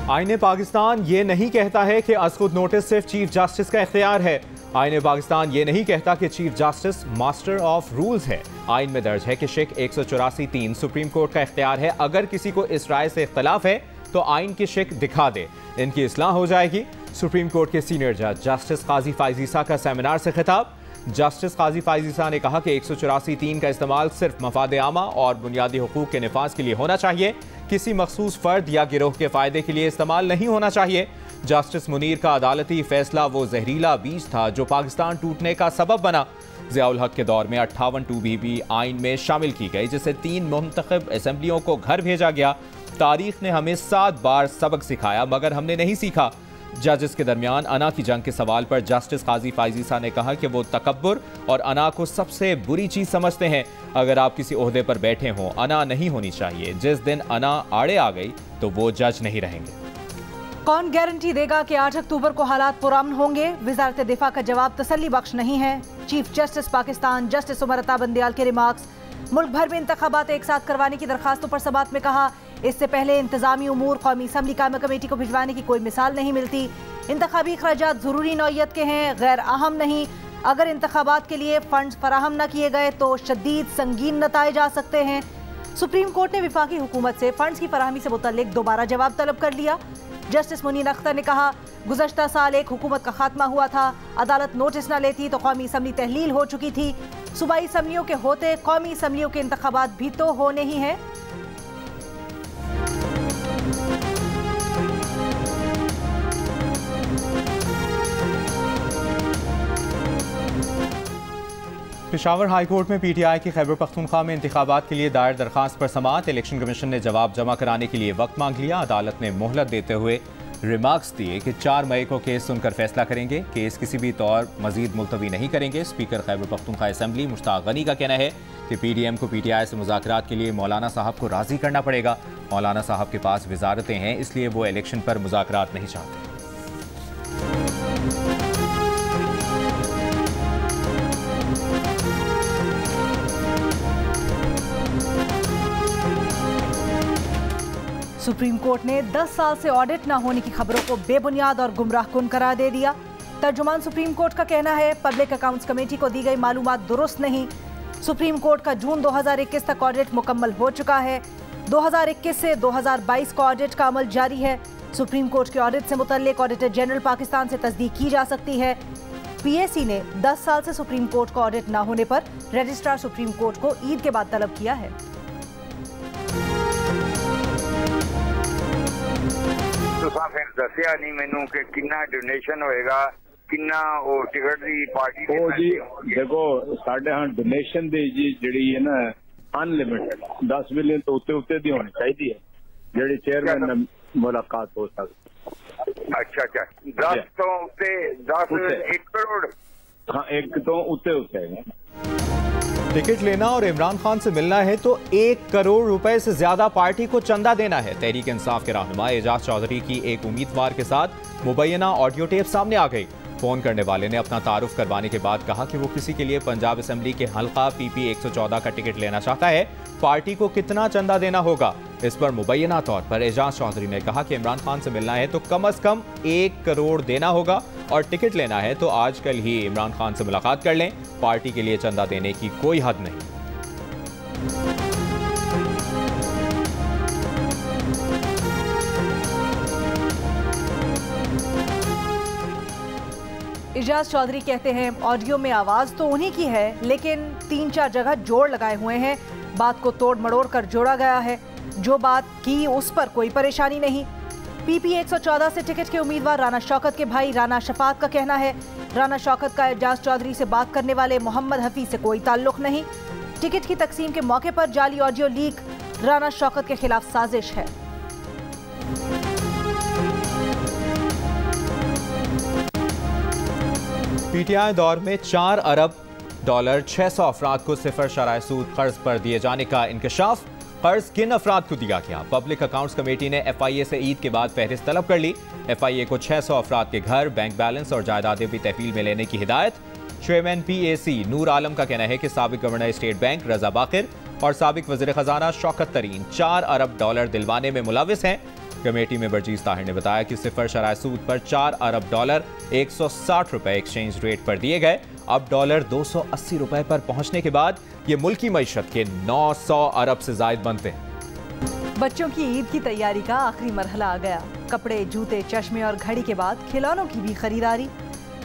आईन पाकिस्तान ये नहीं कहता है कि असखुद नोटिस सिर्फ चीफ जस्टिस का इख्तियार है। आईन पाकिस्तान ये नहीं कहता कि chief justice master of rules है। आईन में दर्ज है कि शिक 184(3) सुप्रीम कोर्ट का इख्तियार है। अगर किसी को इस राय से इख्तलाफ है तो आईन की शिक दिखा दे, इनकी इस्लाह हो जाएगी। सुप्रीम कोर्ट के सीनियर जज जस्टिस काजी फाइज ईसा का सेमिनार से खिताब। जस्टिस काजी फाइज ईसा ने कहा कि 184(3) का इस्तेमाल सिर्फ मफाद आमा और बुनियादी हुकूक के निफाज के लिए होना चाहिए, किसी मखसूस फर्द या गिरोह के फायदे के लिए इस्तेमाल नहीं होना चाहिए। जस्टिस मुनीर का अदालती फैसला वो जहरीला बीज था जो पाकिस्तान टूटने का सबब बना। ज़ियाउल हक के दौर में 58(2) भी आइन में शामिल की गई, जिसे 3 मुंतखब असेंबलियों को घर भेजा गया। तारीख ने हमें 7 बार सबक सिखाया मगर हमने नहीं सीखा। जजेस के दरमियान अना की जंग के सवाल पर जस्टिस काजी फाइज ईसा ने कहा कि वो तकब्बुर और अना को सबसे बुरी चीज समझते हैं। अगर आप किसी ओहदे पर बैठे हों, अना नहीं होनी चाहिए। जिस दिन अना आड़े आ गई तो वो जज नहीं रहेंगे। कौन गारंटी देगा कि 8 अक्टूबर को हालात पुरअमन होंगे? वजारत दिफा का जवाब तसल्ली बख्श नहीं है। Chief justice Pakistan justice Umar Ata Bandial के रिमार्क्स। मुल्क भर में इंतखाबात एक साथ करवाने की दरखास्तों पर समात में कहा, इससे पहले इंतजामी उमूर कौमी असम्बली कायम कमेटी को भिजवाने की कोई मिसाल नहीं मिलती। इंतखाबी अखराजात जरूरी नौयत के हैं, गैर अहम नहीं। अगर इंतखाबात के लिए फंड फराहम न किए गए तो शदीद संगीन नताइज आ सकते हैं। सुप्रीम कोर्ट ने विफाकी हुकूमत से फंड्स की फराहमी से मुतल्लिक दोबारा जवाब तलब कर लिया। जस्टिस मुनीर अख्तर ने कहा, गुज़श्ता साल एक हुकूमत का खात्मा हुआ था, अदालत नोटिस न लेती तो कौमी असम्बली तहलील हो चुकी थी। सूबाई असम्बलियों के होते कौमी असम्बलियों के इंतखाबात भी तो होने ही हैं। पेशावर हाई कोर्ट में पीटीआई की खैबर पख्तूनख्वा में इंतखाबात के लिए दायर दरखास्त पर समाअत। इलेक्शन कमीशन ने जवाब जमा कराने के लिए वक्त मांग लिया। अदालत ने मोहलत देते हुए रिमार्क्स दिए कि 4 मई को केस सुनकर फैसला करेंगे। केस किसी भी तौर मजीद मुलतवी नहीं करेंगे। स्पीकर खैबर पख्तूनख्वा असम्बली मुश्ताक गनी का कहना है कि पीडीएम को पीटीआई से मुज़ाकरात के लिए मौलाना साहब को राजी करना पड़ेगा। मौलाना साहब के पास वजारतें हैं, इसलिए वो इलेक्शन पर मुज़ाकरात नहीं चाहते। सुप्रीम कोर्ट ने 10 साल से ऑडिट न होने की खबरों को बेबुनियाद और गुमराहकुन करार दे दिया। तर्जुमान सुप्रीम कोर्ट का कहना है, पब्लिक अकाउंट्स कमेटी को दी गई मालूमात दुरुस्त नहीं। सुप्रीम कोर्ट का जून 2021 तक ऑडिट मुकम्मल हो चुका है। 2021 से 2022 का ऑडिट का अमल जारी है। सुप्रीम कोर्ट के ऑडिट से मुतल्लिक ऑडिटर जनरल पाकिस्तान से तस्दीक की जा सकती है। पीएसी ने 10 साल से सुप्रीम कोर्ट का ऑडिट न होने पर रजिस्ट्रार सुप्रीम कोर्ट को ईद के बाद तलब किया है। फिर दसिया नहीं मैनू कि कितना डोनेशन होएगा, कितना वो टिकट दी पार्टी ओ जी देखो साढ़े हाँ डोनेशन दी जी जी है ना अनलिमिटेड 10 मिलियन तो उत्ते दी होनी चाहिए है जी चेयरमैन मुलाकात हो सकती। अच्छा 10 तो उत्ते 10 1 करोड़ हाँ 1 तो उत्ते टिकट लेना और इमरान खान से मिलना है तो 1 करोड़ रुपए से ज्यादा पार्टी को चंदा देना है। तहरीक इंसाफ के रहनुमा एजाज चौधरी की एक उम्मीदवार के साथ मुबैना ऑडियो टेप सामने आ गई। फोन करने वाले ने अपना तारुफ करवाने के बाद कहा कि वो किसी के लिए पंजाब असेंबली के हल्का PP 114 का टिकट लेना चाहता है। पार्टी को कितना चंदा देना होगा, इस पर मुबैना तौर पर एजाज चौधरी ने कहा कि इमरान खान से मिलना है तो कम अज कम 1 करोड़ देना होगा और टिकट लेना है तो आजकल ही इमरान खान से मुलाकात कर लें। पार्टी के लिए चंदा देने की कोई हद नहीं। एजाज चौधरी कहते हैं, ऑडियो में आवाज तो उन्हीं की है लेकिन 3-4 जगह जोड़ लगाए हुए हैं। बात को तोड़ मड़ोड़ कर जोड़ा गया है। जो बात की उस पर कोई परेशानी नहीं। PP 114 से टिकट के उम्मीदवार राना शौकत के भाई राना शफात का कहना है, राना शौकत का एजाज चौधरी से बात करने वाले मोहम्मद हफीज से कोई ताल्लुक नहीं। टिकट की तकसीम के मौके पर जाली ऑडियो लीक, राना शौकत के खिलाफ साजिश है। पीटीआई दौर में 4 अरब डॉलर 600 अफराद को 0 शराय सूद कर्ज पर दिए जाने का इंकशाफ। कर्ज किन अफराद को दिया गया? पब्लिक अकाउंट्स कमेटी ने FIA से ईद के बाद फहरिस्त तलब कर ली। FIA को 600 अफराद के घर, बैंक बैलेंस और जायदादें भी तहवील में लेने की हिदायत। चेयरमैन PAC नूर आलम का कहना है कि साबिक गवर्नर स्टेट बैंक रजा बाकिर और साबिक वज़ीर खजाना शौकत तरीन 4 अरब डॉलर दिलवाने में मुलविस हैं। कमेटी में बर्जीज ताहिर ने बताया कि सिफर शरह सूद पर 4 अरब डॉलर 160 रुपए एक्सचेंज रेट पर दिए गए। अब डॉलर 280 रुपए पर पहुंचने के बाद ये मुल्की मईशत के 900 अरब से जायद बनते हैं। बच्चों की ईद की तैयारी का आखिरी मरहला आ गया। कपड़े, जूते, चश्मे और घड़ी के बाद खिलौनों की भी खरीदारी।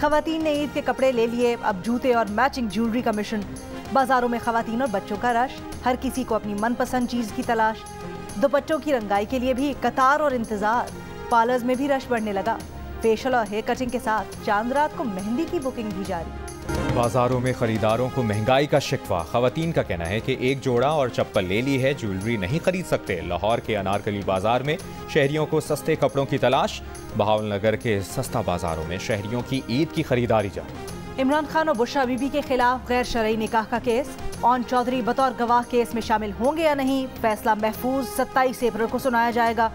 खवातीन ने ईद के कपड़े ले लिए, अब जूते और मैचिंग ज्वेलरी का मिशन। बाजारों में खवातीन और बच्चों का रश, हर किसी को अपनी मनपसंद चीज की तलाश। दुपट्टों की रंगाई के लिए भी कतार और इंतजार। पार्लर्स में भी रश बढ़ने लगा। फेशियल और हेयर कटिंग के साथ चांद रात को मेहंदी की बुकिंग भी जारी। बाजारों में खरीदारों को महंगाई का शिकवा। खवातीन का कहना है कि एक जोड़ा और चप्पल ले ली है, ज्वेलरी नहीं खरीद सकते। लाहौर के अनारकली बाजार में शहरियों को सस्ते कपड़ों की तलाश। बहावलनगर के सस्ता बाजारों में शहरियों की ईद की खरीदारी जारी। इमरान खान और बुशरा बीबी के खिलाफ गैर शरई निकाह का केस। ऑन चौधरी बतौर गवाह केस में शामिल होंगे या नहीं, फैसला महफूज 27 अप्रैल को सुनाया जाएगा।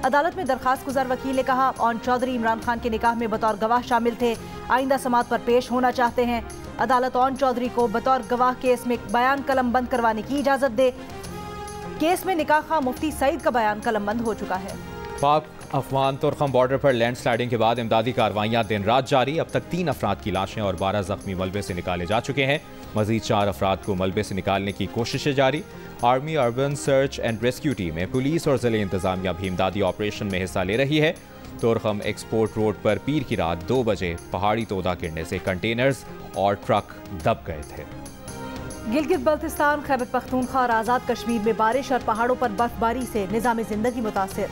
अदालत में दरखास्त गुजार वकील ने कहा, ऑन चौधरी इमरान खान के निकाह में बतौर गवाह शामिल थे, आइंदा समाअत पर पेश होना चाहते हैं। अदालत ऑन चौधरी को बतौर गवाह केस में बयान कलम बंद करवाने की इजाजत दे। केस में निकाह खां मुफ्ती सईद का बयान कलम बंद हो चुका है। पाक अफगान तुर्खम बॉर्डर पर लैंडस्लाइडिंग के बाद इमदादी कार्रवाइयां दिन रात जारी। अब तक 3 अफराद की लाशें और 12 जख्मी मलबे से निकाले जा चुके हैं। मजीद 4 अफराद को मलबे से निकालने की कोशिशें जारी। Army urban search and rescue टीमें, पुलिस और जिले इंतजामिया भी इमदादी ऑपरेशन में हिस्सा ले रही है। तुर्खम एक्सपोर्ट रोड पर पीर की रात 2 बजे पहाड़ी तोदा गिरने से कंटेनर्स और ट्रक दब गए थे। गिलगित बल्तिस्तान, खैबर पख्तूनख्वा और आज़ाद कश्मीर में बारिश और पहाड़ों पर बर्फबारी से निज़ाम ज़िंदगी मुतासिर।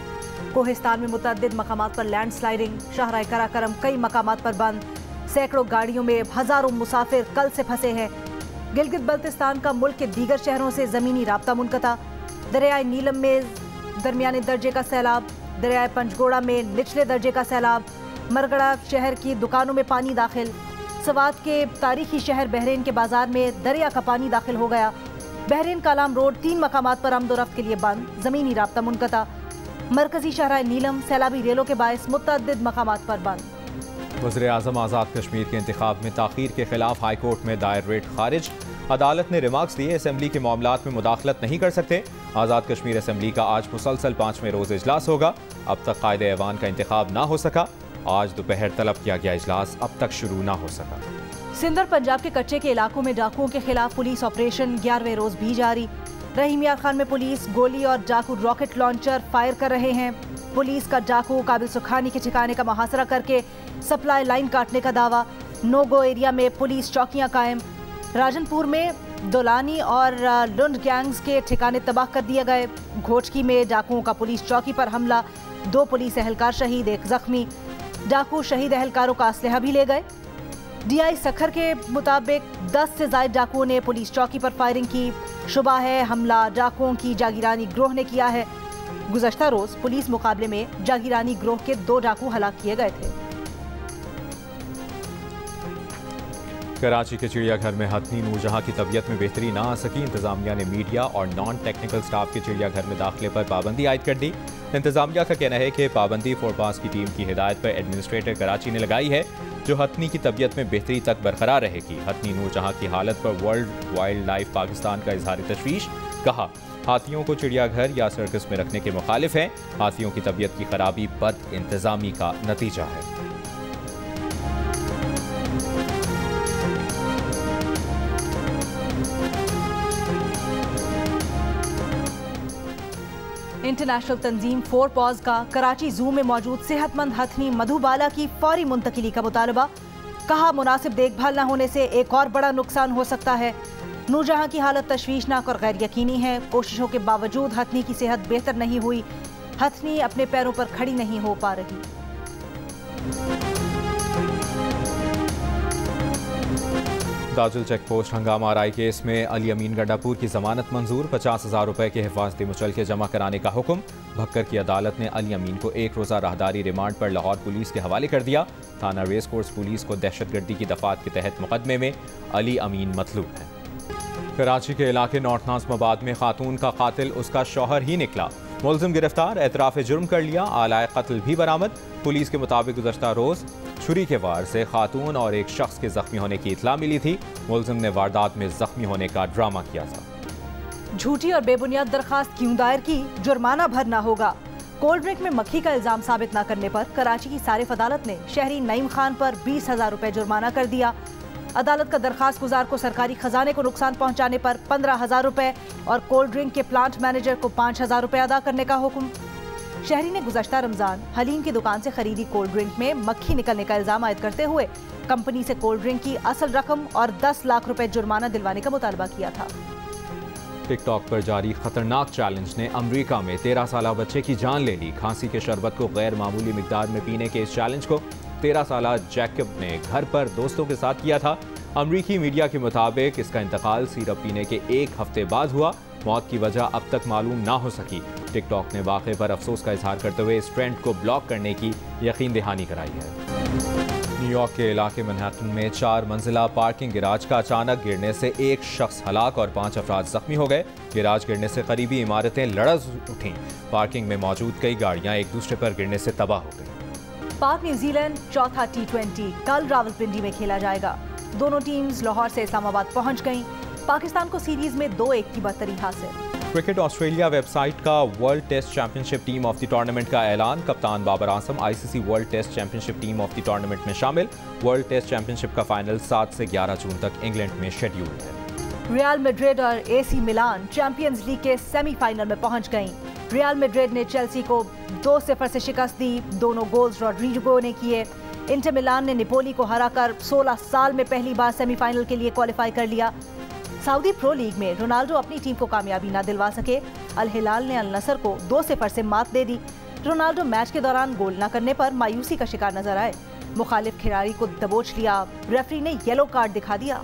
कोहिस्तान में मुतअद्दिद मकामात पर लैंडस्लाइडिंग, शाहराह कराकरम कई मकामात पर बंद। सैकड़ों गाड़ियों में हजारों मुसाफिर कल से फंसे हैं। गिलगित बल्तिस्तान का मुल्क के दीगर शहरों से ज़मीनी राब्ता मुनक़ता। दरियाए नीलम में दरमियाने दर्जे का सैलाब, दरियाए पंचगोड़ा में निचले दर्जे का सैलाब। मरगड़ा शहर की दुकानों में पानी दाखिल। सवात के तारीखी शहर बहरीन के बाजार में दरिया का पानी दाखिल हो गया। बहरीन कालाम रोड 3 मकामात पर आमदोरफ्त के लिए बंद, ज़मीनी राब्ता मुनक़ता। मरकजी शहराए नीलम सैलाबी रेलों के बायस मुतअद्दिद मकामात पर बंद। वज़ीर-ए-आज़म आज़ाद कश्मीर के इंतखाब में ताख़ीर के खिलाफ हाई कोर्ट में दायर रेट खारिज। अदालत ने रिमार्क्स दिए, असेंबली के मामलात में मुदाखलत नहीं कर सकते। आज़ाद कश्मीर असेंबली का आज मुसलसल 5वें रोज़ इजलास होगा। अब तक कायदे ऐवान का इंतखाब ना हो सका। आज दोपहर तलब किया गया इजलास अब तक शुरू ना हो सका। सिंध और पंजाब के कच्चे के इलाकों में डाकुओं के खिलाफ पुलिस ऑपरेशन 11वें रोज भी जारी। रहीम यार खान में पुलिस गोली और डाकू रॉकेट लॉन्चर फायर कर रहे हैं। पुलिस का डाकू काबिल सुखानी के ठिकाने का मुहासरा करके सप्लाई लाइन काटने का दावा। नो गो एरिया में पुलिस चौकियां कायम। राजनपुर में दोलानी और लुंड गैंग्स के ठिकाने तबाह कर दिए गए। घोटकी में डाकुओं का पुलिस चौकी पर हमला, 2 पुलिस एहलकार शहीद, 1 जख्मी। डाकू शहीद एहलकारों का असलहा भी ले गए। डीआई सखर के मुताबिक 10 से ज्यादा डाकुओं ने पुलिस चौकी पर फायरिंग की। शुबा है हमला डाकुओं की जागीरानी ग्रोह ने किया है। गुज़श्ता रोज पुलिस मुकाबले में जागीरानी ग्रोह के 2 डाकू हलाक किए गए थे। कराची के चिड़ियाघर में हथनी नूरजहां की तबीयत में बेहतरी ना आ सकी। इंतजामिया ने मीडिया और नॉन टेक्निकल स्टाफ के चिड़ियाघर में दाखिले पर पाबंदी आयद कर दी। इंतजामिया का कहना है कि पाबंदी फोरपास की टीम की हिदायत पर एडमिनिस्ट्रेटर कराची ने लगाई है, जो हथनी की तबीयत में बेहतरी तक बरकरार रहेगी। हथनी नूरजहां की हालत पर वर्ल्ड वाइल्ड लाइफ पाकिस्तान का इजहार तशवीश। कहा, हाथियों को चिड़ियाघर या सर्कस में रखने के मुखालिफ हैं। हाथियों की तबीयत की खराबी बद इंतजामी का नतीजा है। इंटरनेशनल तंजीम फोरपास का कराची जू में मौजूद सेहतमंद हथनी मधुबाला की फौरी मुंतकिली का मुतालबा। कहा, मुनासिब देखभाल न होने से एक और बड़ा नुकसान हो सकता है। नूरजहां की हालत तशवीशनाक और गैर यकीनी है। कोशिशों के बावजूद हथनी की सेहत बेहतर नहीं हुई। हथनी अपने पैरों पर खड़ी नहीं हो पा रही। दाजुल चेक पोस्ट हंगामा आराई केस में अली अमीन गंडापुर की जमानत मंजूर। 50,000 रुपए के हिफाजती मुचलके जमा कराने का हुक्म। भक्कर की अदालत ने अली अमीन को 1 रोज़ा राहदारी रिमांड पर लाहौर पुलिस के हवाले कर दिया। थाना रेस कोर्स पुलिस को दहशतगर्दी की दफात के तहत मुकदमे में अली अमीन मतलूब है। कराची के इलाके नॉर्थ नाज़माबाद में खातून का कातिल उसका शौहर ही निकला। मुलजिम गिरफ्तार, एतराफ़ जुर्म कर लिया, आलाए कत्ल भी बरामद। पुलिस के मुताबिक गुज़श्ता रोज़ छुरी के वार से खातून और एक शख्स के जख्मी होने की इत्तला मिली थी। मुलजिम ने वारदात में जख्मी होने का ड्रामा किया था। झूठी और बेबुनियाद दरखास्त क्यों दायर की, जुर्माना भरना होगा। कोल्ड ड्रिंक में मक्खी का इल्जाम साबित न करने पर कराची की सारिफ अदालत ने शहरी नईम खान पर 20,000 रुपए जुर्माना कर दिया। अदालत का दरखास्त गुजार को सरकारी खजाने को नुकसान पहुंचाने पर 15,000 रुपए और कोल्ड ड्रिंक के प्लांट मैनेजर को 5,000 रुपए अदा करने का हुक्म। शहरी ने गुज़श्ता रमजान हलीम की दुकान से खरीदी कोल्ड ड्रिंक में मक्खी निकलने का इल्जाम आयद करते हुए कंपनी से कोल्ड ड्रिंक की असल रकम और 10 लाख रुपए जुर्माना दिलवाने का मुतालबा किया था। टिकटॉक पर जारी खतरनाक चैलेंज ने अमेरिका में 13 साला बच्चे की जान ले ली। खांसी के शरबत को गैर मामूली मिकदार में पीने के इस चैलेंज को 13 साला जैकब ने घर पर दोस्तों के साथ किया था। अमरीकी मीडिया के मुताबिक इसका इंतकाल सिरप पीने के 1 हफ्ते बाद हुआ। मौत की वजह अब तक मालूम ना हो सकी। टिकटॉक ने वाक़े पर अफसोस का इजहार करते हुए इस ट्रेंड को ब्लॉक करने की यकीन दहानी कराई है। न्यूयॉर्क के इलाके मैनहट्टन में 4 मंजिला पार्किंग गिराज का अचानक गिरने से 1 शख्स हलाक और 5 अफराद जख्मी हो गए। गिराज गिरने से करीबी इमारतें लड़ज उठीं। पार्किंग में मौजूद कई गाड़ियां एक दूसरे पर गिरने से तबाह हो गई। पाक न्यूजीलैंड चौथा T20 कल रावलपिंडी में खेला जाएगा। दोनों टीम्स लाहौर से इस्लामाबाद पहुंच गईं। पाकिस्तान को सीरीज में 2-1 की बरतरी हासिल। क्रिकेट ऑस्ट्रेलिया वेबसाइट का world test championship team of the tournament का ऐलान। कप्तान Babar Azam ICC world test championship team of the tournament में शामिल। वर्ल्ड टेस्ट चैंपियनशिप का फाइनल 7 से 11 जून तक इंग्लैंड में शेड्यूल है। रियल मैड्रिड और AC मिलान चैंपियंस लीग के सेमीफाइनल में पहुंच गईं। रियल मैड्रिड ने चेल्सी को 2-0 से शिकस्त दी। दोनों गोल्स रॉड्रिगो ने किए। इंटर मिलान ने नेपोली को हराकर 16 साल में पहली बार सेमीफाइनल के लिए क्वालिफाई कर लिया। सऊदी प्रो लीग में रोनाल्डो अपनी टीम को कामयाबी न दिलवा सके। अल हिलाल ने अल नसर को 2-0 से मात दे दी। रोनाल्डो मैच के दौरान गोल न करने पर मायूसी का शिकार नजर आए। मुखालिफ खिलाड़ी को दबोच लिया। रेफरी ने येलो कार्ड दिखा दिया।